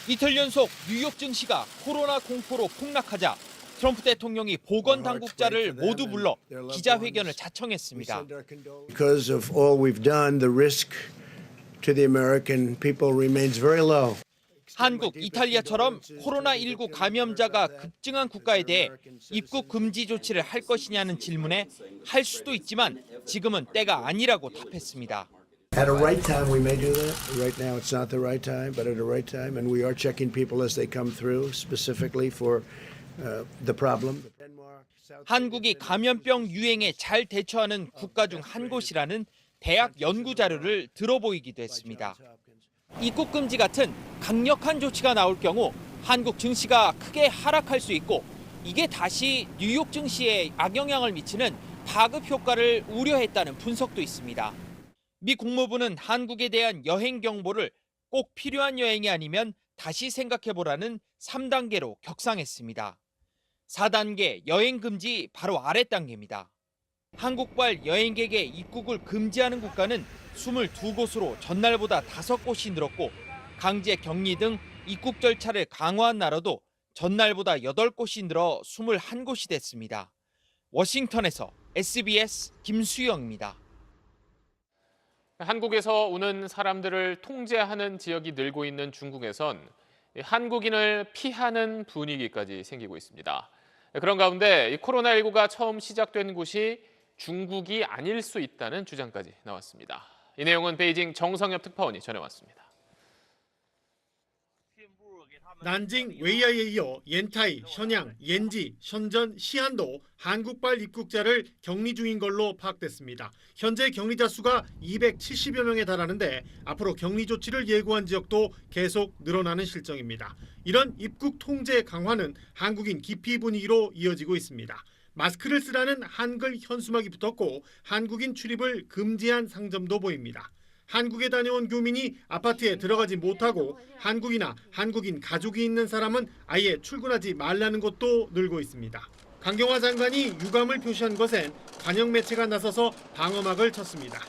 이틀 연속 뉴욕 증시가 코로나 공포로 폭락하자 트럼프 대통령이 보건 당국자를 모두 불러 기자회견을 자청했습니다. Because of all we've done, the risk to the American people remains very low. 한국, 이탈리아처럼 코로나19 감염자가 급증한 국가에 대해 입국 금지 조치를 할 것이냐는 질문에 할 수도 있지만 지금은 때가 아니라고 답했습니다. At a right time, we may do that. Right now, it's not the right time, but at a right time, and we are checking people as they come through, specifically for the problem. 한국이 감염병 유행에 잘 대처하는 국가 중 한 곳이라는 대학 연구 자료를 들어보이기도 했습니다. 입국 금지 같은 강력한 조치가 나올 경우 한국 증시가 크게 하락할 수 있고 이게 다시 뉴욕 증시에 악영향을 미치는 파급 효과를 우려했다는 분석도 있습니다. 미 국무부는 한국에 대한 여행 경보를 꼭 필요한 여행이 아니면 다시 생각해보라는 3단계로 격상했습니다. 4단계 여행 금지 바로 아래 단계입니다. 한국발 여행객의 입국을 금지하는 국가는 22곳으로 전날보다 5곳이 늘었고 강제 격리 등 입국 절차를 강화한 나라도 전날보다 8곳이 늘어 21곳이 됐습니다. 워싱턴에서 SBS 김수영입니다. 한국에서 오는 사람들을 통제하는 지역이 늘고 있는 중국에선 한국인을 피하는 분위기까지 생기고 있습니다. 그런 가운데 이 코로나19가 처음 시작된 곳이 중국이 아닐 수 있다는 주장까지 나왔습니다. 이 내용은 베이징 정성엽 특파원이 전해왔습니다. 난징, 웨이야에 이어 옌타이, 션양, 옌지, 션전, 시안도 한국발 입국자를 격리 중인 걸로 파악됐습니다. 현재 격리자 수가 270여 명에 달하는데 앞으로 격리 조치를 예고한 지역도 계속 늘어나는 실정입니다. 이런 입국 통제 강화는 한국인 기피 분위기로 이어지고 있습니다. 마스크를 쓰라는 한글 현수막이 붙었고 한국인 출입을 금지한 상점도 보입니다. 한국에 다녀온 교민이 아파트에 들어가지 못하고 한국이나 한국인 가족이 있는 사람은 아예 출근하지 말라는 곳도 늘고 있습니다. 강경화 장관이 유감을 표시한 것엔 관영 매체가 나서서 방어막을 쳤습니다.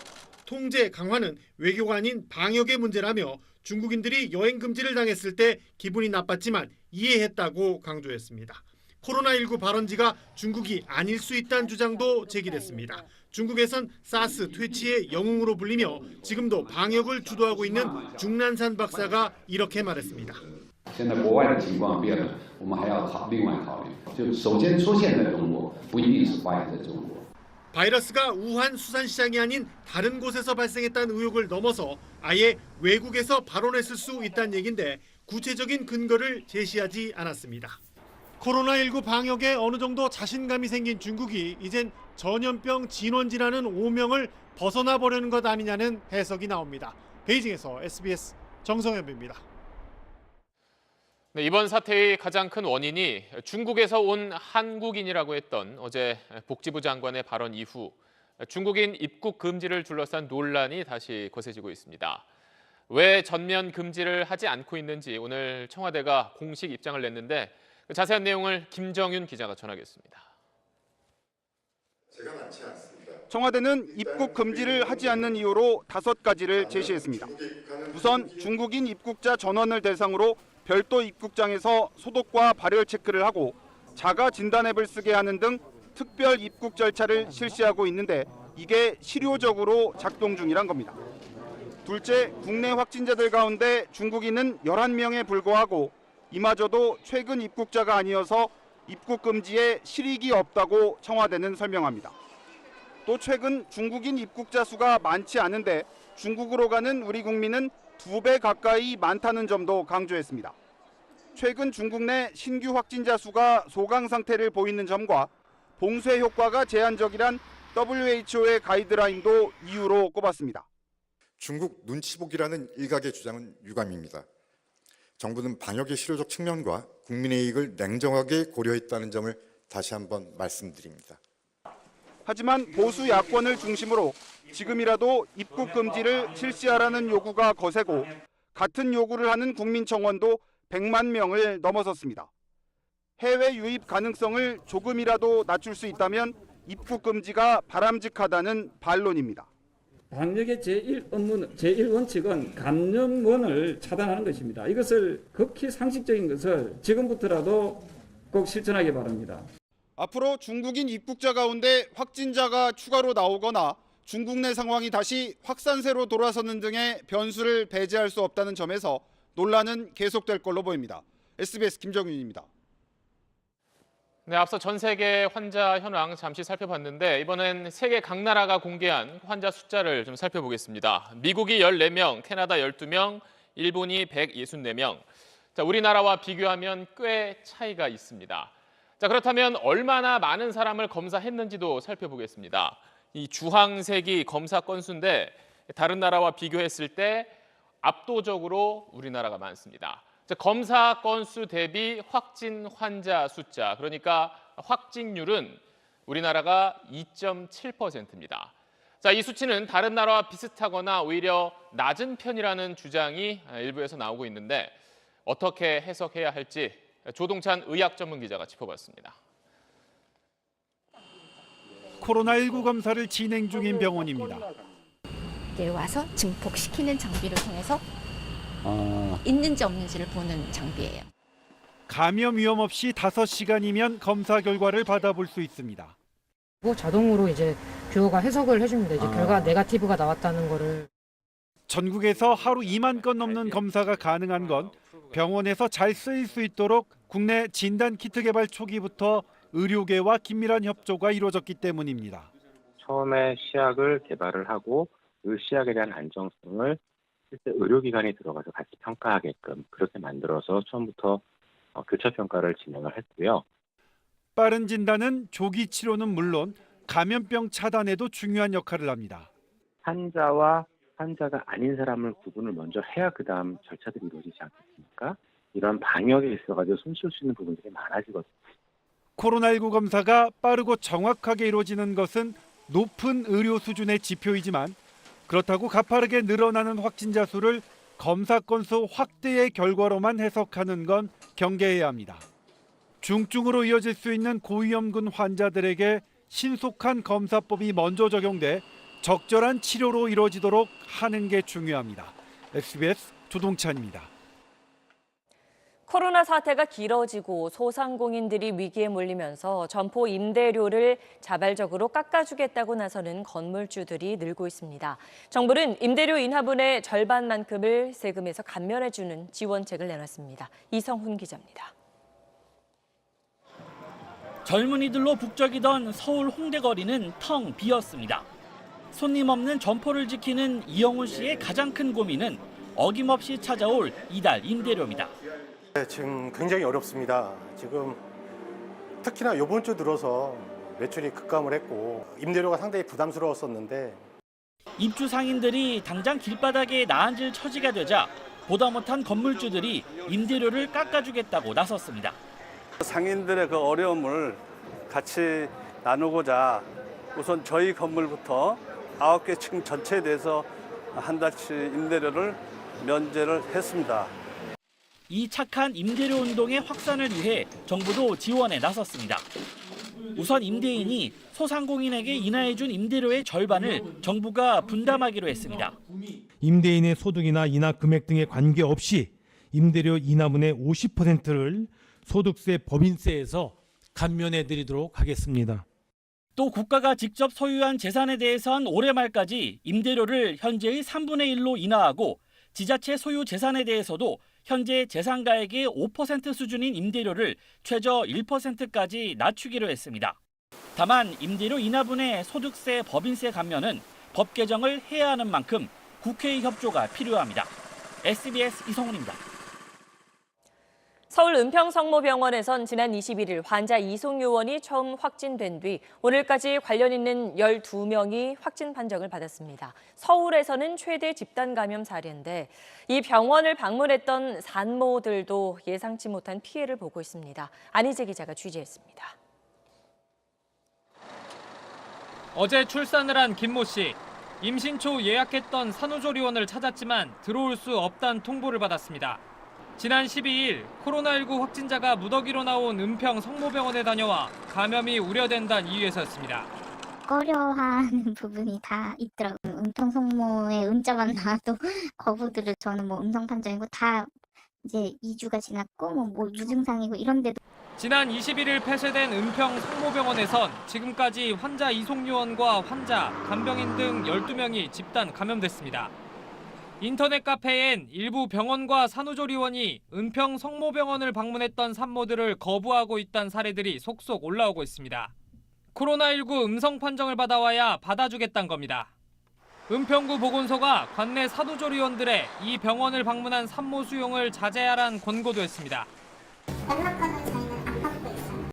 통제 강화는 외교가 아닌 방역의 문제라며 중국인들이 여행 금지를 당했을 때 기분이 나빴지만 이해했다고 강조했습니다. 코로나19 발원지가 중국이 아닐 수 있다는 주장도 제기됐습니다. 중국에선 사스 퇴치의 영웅으로 불리며 지금도 방역을 주도하고 있는 중난산 박사가 이렇게 말했습니다. 바이러스가 우한 수산시장이 아닌 다른 곳에서 발생했다는 의혹을 넘어서 아예 외국에서 발원했을 수 있다는 얘긴데 구체적인 근거를 제시하지 않았습니다. 코로나19 방역에 어느 정도 자신감이 생긴 중국이 이젠 전염병 진원지라는 오명을 벗어나 보려는 것 아니냐는 해석이 나옵니다. 베이징에서 SBS 정성엽입니다. 네, 이번 사태의 가장 큰 원인이 중국에서 온 한국인이라고 했던 어제 복지부 장관의 발언 이후 중국인 입국 금지를 둘러싼 논란이 다시 거세지고 있습니다. 왜 전면 금지를 하지 않고 있는지 오늘 청와대가 공식 입장을 냈는데 자세한 내용을 김정윤 기자가 전하겠습니다. 청와대는 입국 금지를 하지 않는 이유로 5가지를 제시했습니다. 우선 중국인 입국자 전원을 대상으로 별도 입국장에서 소독과 발열 체크를 하고 자가 진단 앱을 쓰게 하는 등 특별 입국 절차를 실시하고 있는데 이게 실효적으로 작동 중이란 겁니다. 둘째, 국내 확진자들 가운데 중국인은 11명에 불과하고 이마저도 최근 입국자가 아니어서 입국 금지에 실익이 없다고 청와대는 설명합니다. 또 최근 중국인 입국자 수가 많지 않은데 중국으로 가는 우리 국민은 2배 가까이 많다는 점도 강조했습니다. 최근 중국 내 신규 확진자 수가 소강 상태를 보이는 점과 봉쇄 효과가 제한적이란 WHO의 가이드라인도 이유로 꼽았습니다. 중국 눈치 보기라는 일각의 주장은 유감입니다. 정부는 방역의 실효적 측면과 국민의 이익을 냉정하게 고려했다는 점을 다시 한번 말씀드립니다. 하지만 보수 야권을 중심으로 지금이라도 입국 금지를 실시하라는 요구가 거세고 같은 요구를 하는 국민청원도 100만 명을 넘어섰습니다. 해외 유입 가능성을 조금이라도 낮출 수 있다면 입국 금지가 바람직하다는 반론입니다. 방역의 제1원칙은 감염원을 차단하는 것입니다. 이것을 극히 상식적인 것을 지금부터라도 꼭 실천하기 바랍니다. 앞으로 중국인 입국자 가운데 확진자가 추가로 나오거나 중국 내 상황이 다시 확산세로 돌아서는 등의 변수를 배제할 수 없다는 점에서 논란은 계속될 걸로 보입니다. SBS 김정윤입니다. 네, 앞서 전 세계 환자 현황 잠시 살펴봤는데 이번엔 세계 각 나라가 공개한 환자 숫자를 좀 살펴보겠습니다. 미국이 14명, 캐나다 12명, 일본이 164명. 자, 우리나라와 비교하면 꽤 차이가 있습니다. 자, 그렇다면 얼마나 많은 사람을 검사했는지도 살펴보겠습니다. 이 주황색이 검사 건수인데 다른 나라와 비교했을 때 압도적으로 우리나라가 많습니다. 검사 건수 대비 확진 환자 숫자, 그러니까 확진율은 우리나라가 2.7%입니다. 자, 이 수치는 다른 나라와 비슷하거나 오히려 낮은 편이라는 주장이 일부에서 나오고 있는데 어떻게 해석해야 할지 조동찬 의학 전문 기자가 짚어봤습니다. 코로나19 검사를 진행 중인 병원입니다. 와서 증폭시키는 장비를 통해서 있는지 없는지를 보는 장비예요. 감염 위험 없이 5시간이면 검사 결과를 받아볼 수 있습니다. 자동으로 이제 뷰어가 해석을 해줍니다. 이제 결과 네거티브가 나왔다는 거를. 전국에서 하루 2만 건 넘는 검사가 가능한 건 병원에서 잘 쓰일 수 있도록 국내 진단 키트 개발 초기부터 의료계와 긴밀한 협조가 이루어졌기 때문입니다. 처음에 시약을 개발을 하고 그 시약에 대한 안정성을 실제 의료기관이 들어가서 같이 평가하게끔 그렇게 만들어서 처음부터 교차 평가를 진행을 했고요. 빠른 진단은 조기 치료는 물론 감염병 차단에도 중요한 역할을 합니다. 환자와 환자가 아닌 사람을 구분을 먼저 해야 그다음 절차들이 이루어지지 않겠습니까? 이런 방역에 있어가지고 손쓸 수 있는 부분들이 많아지거든요. 코로나19 검사가 빠르고 정확하게 이루어지는 것은 높은 의료 수준의 지표이지만 그렇다고 가파르게 늘어나는 확진자 수를 검사 건수 확대의 결과로만 해석하는 건 경계해야 합니다. 중증으로 이어질 수 있는 고위험군 환자들에게 신속한 검사법이 먼저 적용돼 적절한 치료로 이루어지도록 하는 게 중요합니다. SBS 조동찬입니다. 코로나 사태가 길어지고 소상공인들이 위기에 몰리면서 점포 임대료를 자발적으로 깎아주겠다고 나서는 건물주들이 늘고 있습니다. 정부는 임대료 인하분의 절반만큼을 세금에서 감면해주는 지원책을 내놨습니다. 이성훈 기자입니다. 젊은이들로 북적이던 서울 홍대 거리는 텅 비었습니다. 손님 없는 점포를 지키는 이영훈 씨의 가장 큰 고민은 어김없이 찾아올 이달 임대료입니다. 지금 굉장히 어렵습니다. 지금 특히나 이번 주 들어서 매출이 급감을 했고 임대료가 상당히 부담스러웠었는데 입주 상인들이 당장 길바닥에 나앉을 처지가 되자 보다 못한 건물주들이 임대료를 깎아주겠다고 나섰습니다. 상인들의 그 어려움을 같이 나누고자 우선 저희 건물부터 9개 층 전체에 대해서 한 달치 임대료를 면제를 했습니다. 이 착한 임대료 운동의 확산을 위해 정부도 지원에 나섰습니다. 우선 임대인이 소상공인에게 인하해준 임대료의 절반을 정부가 분담하기로 했습니다. 임대인의 소득이나 인하 금액 등에 관계없이 임대료 인하분의 50%를 소득세, 법인세에서 감면해드리도록 하겠습니다. 또 국가가 직접 소유한 재산에 대해선 올해 말까지 임대료를 현재의 3분의 1로 인하하고 지자체 소유 재산에 대해서도 현재 재산가액의 5% 수준인 임대료를 최저 1%까지 낮추기로 했습니다. 다만 임대료 인하분의 소득세, 법인세 감면은 법 개정을 해야 하는 만큼 국회의 협조가 필요합니다. SBS 이성훈입니다. 서울 은평성모병원에선 지난 21일 환자 이송 요원이 처음 확진된 뒤 오늘까지 관련 있는 12명이 확진 판정을 받았습니다. 서울에서는 최대 집단 감염 사례인데 이 병원을 방문했던 산모들도 예상치 못한 피해를 보고 있습니다. 안희재 기자가 취재했습니다. 어제 출산을 한 김모 씨. 임신 초 예약했던 산후조리원을 찾았지만 들어올 수 없다는 통보를 받았습니다. 지난 12일 코로나19 확진자가 무더기로 나온 은평 성모병원에 다녀와 감염이 우려된다는 이유에서였습니다. 꺼려하는 부분이 다 있더라고요. 은평 성모에 음자만 나와도 거부들을 저는 음성 판정이고 다 이제 2주가 지났고 무증상이고 이런데도 지난 21일 폐쇄된 은평 성모병원에선 지금까지 환자 이송 요원과 환자, 간병인 등 12명이 집단 감염됐습니다. 인터넷 카페엔 일부 병원과 산후조리원이 은평 성모병원을 방문했던 산모들을 거부하고 있다는 사례들이 속속 올라오고 있습니다. 코로나19 음성 판정을 받아와야 받아주겠다는 겁니다. 은평구 보건소가 관내 산후조리원들의 이 병원을 방문한 산모 수용을 자제하라는 권고도 했습니다. 연락하는 저희는 안 받고 있어요.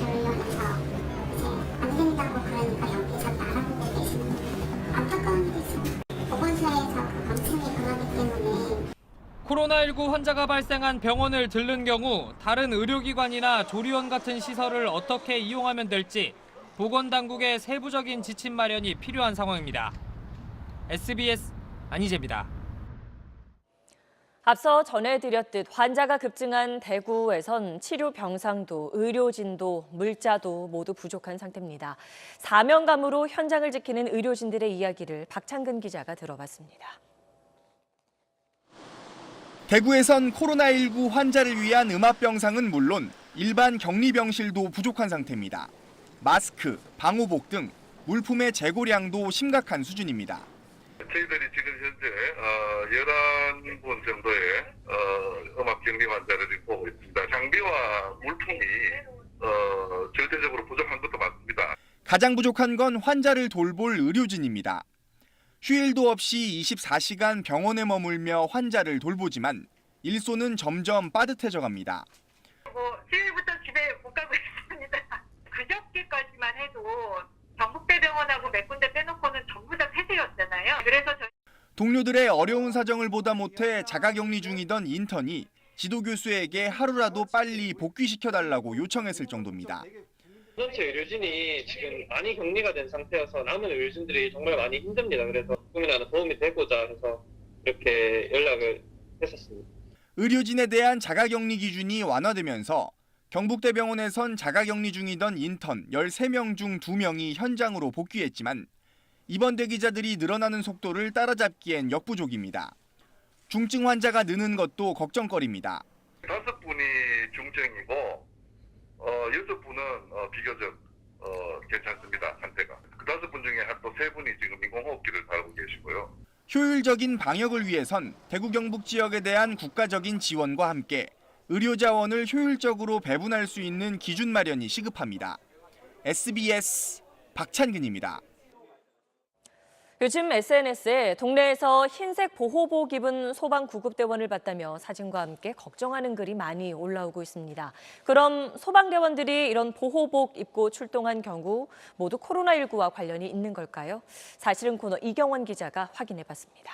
병원에서 안 된다고 그러니까 여기서 알아보고 계시는 안타까운 일이 있어요. 보건소에서 감청이 강하기 때문에 코로나19 환자가 발생한 병원을 들른 경우 다른 의료기관이나 조리원 같은 시설을 어떻게 이용하면 될지 보건당국의 세부적인 지침 마련이 필요한 상황입니다. SBS 안희재입니다. 앞서 전해드렸듯 환자가 급증한 대구에선 치료 병상도 의료진도 물자도 모두 부족한 상태입니다. 사명감으로 현장을 지키는 의료진들의 이야기를 박창근 기자가 들어봤습니다. 대구에선 코로나19 환자를 위한 음압병상은 물론 일반 격리병실도 부족한 상태입니다. 마스크, 방호복 등 물품의 재고량도 심각한 수준입니다. 저희들이 지금 현재 11분 정도의 음압격리 환자를 보고 있습니다. 장비와 물품이 절대적으로 부족한 것도 맞습니다. 가장 부족한 건 환자를 돌볼 의료진입니다. 휴일도 없이 24시간 병원에 머물며 환자를 돌보지만 일손은 점점 빠듯해져 갑니다. 수요일부터 집에 못 가고 있습니다. 그저께까지만 해도 경북대병원하고 몇 군데 빼놓고는 전부 다 폐쇄였잖아요. 그래서 동료들의 어려운 사정을 보다 못해 자가격리 중이던 인턴이 지도교수에게 하루라도 빨리 복귀시켜달라고 요청했을 정도입니다. 전체 의료진이 지금 많이 격리가 된 상태여서 남은 의료진들이 정말 많이 힘듭니다. 그래서 조금이라도 도움이 되고자 해서 이렇게 연락을 했었습니다. 의료진에 대한 자가격리 기준이 완화되면서 경북대병원에선 자가격리 중이던 인턴 13명 중 2명이 현장으로 복귀했지만 입원 대기자들이 늘어나는 속도를 따라잡기엔 역부족입니다. 중증 환자가 느는 것도 걱정거리입니다. 5분이 중증이고 6분은 비교적 괜찮습니다. 상태가. 그 5분 중에 한 또 3분이 지금 인공호흡기를 달고 계시고요. 효율적인 방역을 위해선 대구 경북 지역에 대한 국가적인 지원과 함께 의료 자원을 효율적으로 배분할 수 있는 기준 마련이 시급합니다. SBS 박찬근입니다. 요즘 SNS에 동네에서 흰색 보호복 입은 소방구급대원을 봤다며 사진과 함께 걱정하는 글이 많이 올라오고 있습니다. 그럼 소방대원들이 이런 보호복 입고 출동한 경우 모두 코로나19와 관련이 있는 걸까요? 사실은 코너 이경원 기자가 확인해봤습니다.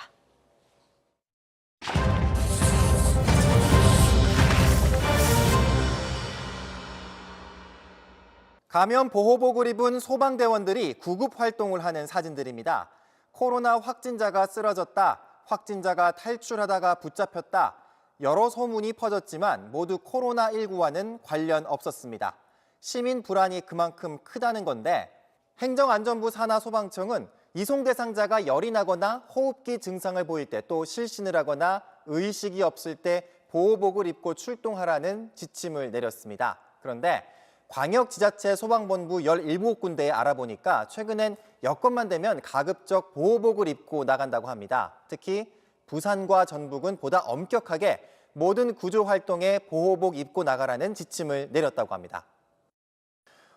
감염 보호복을 입은 소방대원들이 구급 활동을 하는 사진들입니다. 코로나 확진자가 쓰러졌다, 확진자가 탈출하다가 붙잡혔다. 여러 소문이 퍼졌지만 모두 코로나19와는 관련 없었습니다. 시민 불안이 그만큼 크다는 건데 행정안전부 산하소방청은 이송 대상자가 열이 나거나 호흡기 증상을 보일 때 또 실신을 하거나 의식이 없을 때 보호복을 입고 출동하라는 지침을 내렸습니다. 그런데 광역지자체 소방본부 17군데에 알아보니까 최근엔 여건만 되면 가급적 보호복을 입고 나간다고 합니다. 특히 부산과 전북은 보다 엄격하게 모든 구조 활동에 보호복 입고 나가라는 지침을 내렸다고 합니다.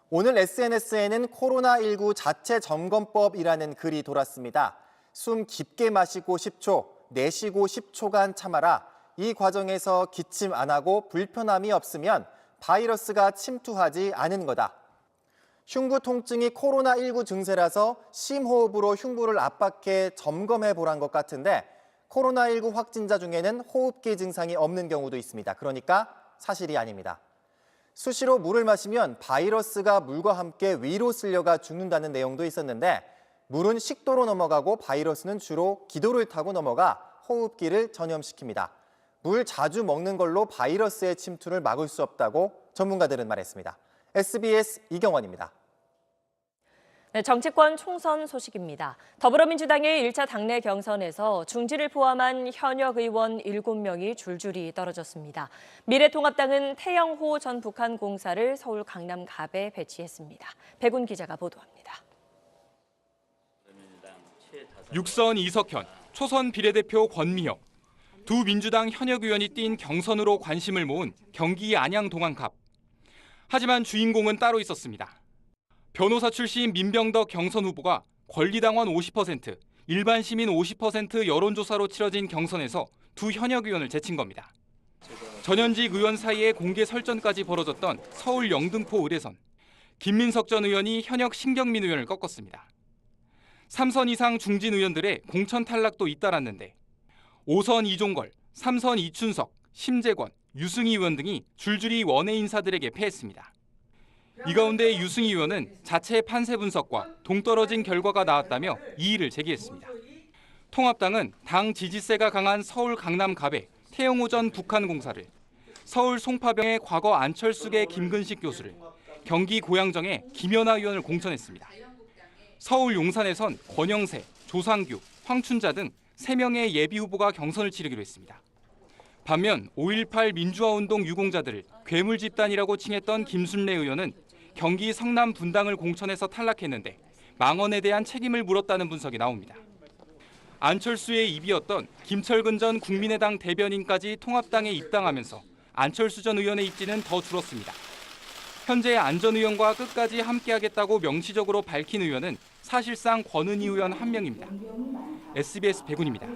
오늘 SNS에는 코로나19 자체 점검법이라는 글이 돌았습니다. 숨 깊게 마시고 10초, 내쉬고 10초간 참아라. 이 과정에서 기침 안 하고 불편함이 없으면 바이러스가 침투하지 않은 거다. 흉부 통증이 코로나19 증세라서 심호흡으로 흉부를 압박해 점검해 보란 것 같은데 코로나19 확진자 중에는 호흡기 증상이 없는 경우도 있습니다. 그러니까 사실이 아닙니다. 수시로 물을 마시면 바이러스가 물과 함께 위로 쓸려가 죽는다는 내용도 있었는데 물은 식도로 넘어가고 바이러스는 주로 기도를 타고 넘어가 호흡기를 전염시킵니다. 물 자주 먹는 걸로 바이러스의 침투를 막을 수 없다고 전문가들은 말했습니다. SBS 이경원입니다. 네, 정치권 총선 소식입니다. 더불어민주당의 1차 당내 경선에서 중진을 포함한 현역 의원 7명이 줄줄이 떨어졌습니다. 미래통합당은 태영호 전 북한 공사를 서울 강남갑에 배치했습니다. 백운 기자가 보도합니다. 육선 이석현, 초선 비례대표 권미혁, 두 민주당 현역 의원이 뛴 경선으로 관심을 모은 경기 안양 동안갑. 하지만 주인공은 따로 있었습니다. 변호사 출신 민병덕 경선 후보가 권리당원 50%, 일반 시민 50% 여론조사로 치러진 경선에서 두 현역 의원을 제친 겁니다. 전현직 의원 사이에 공개 설전까지 벌어졌던 서울 영등포 의뢰선. 김민석 전 의원이 현역 신경민 의원을 꺾었습니다. 3선 이상 중진 의원들의 공천 탈락도 잇따랐는데 5선 이종걸, 3선 이춘석, 심재권, 유승희 의원 등이 줄줄이 원외 인사들에게 패했습니다. 이 가운데 유승희 의원은 자체 판세 분석과 동떨어진 결과가 나왔다며 이의를 제기했습니다. 통합당은 당 지지세가 강한 서울 강남갑에 태영호 전 북한 공사를, 서울 송파병의 과거 안철수계 김근식 교수를, 경기 고양정에 김연아 의원을 공천했습니다. 서울 용산에선 권영세, 조상규, 황춘자 등 3명의 예비 후보가 경선을 치르기로 했습니다. 반면 5.18 민주화운동 유공자들을 괴물 집단이라고 칭했던 김순례 의원은 경기 성남 분당을 공천해서 탈락했는데 망언에 대한 책임을 물었다는 분석이 나옵니다. 안철수의 입이었던 김철근 전 국민의당 대변인까지 통합당에 입당하면서 안철수 전 의원의 입지는 더 줄었습니다. 현재 안 전 의원과 끝까지 함께하겠다고 명시적으로 밝힌 의원은 사실상 권은희 의원 한 명입니다. SBS 백운입니다.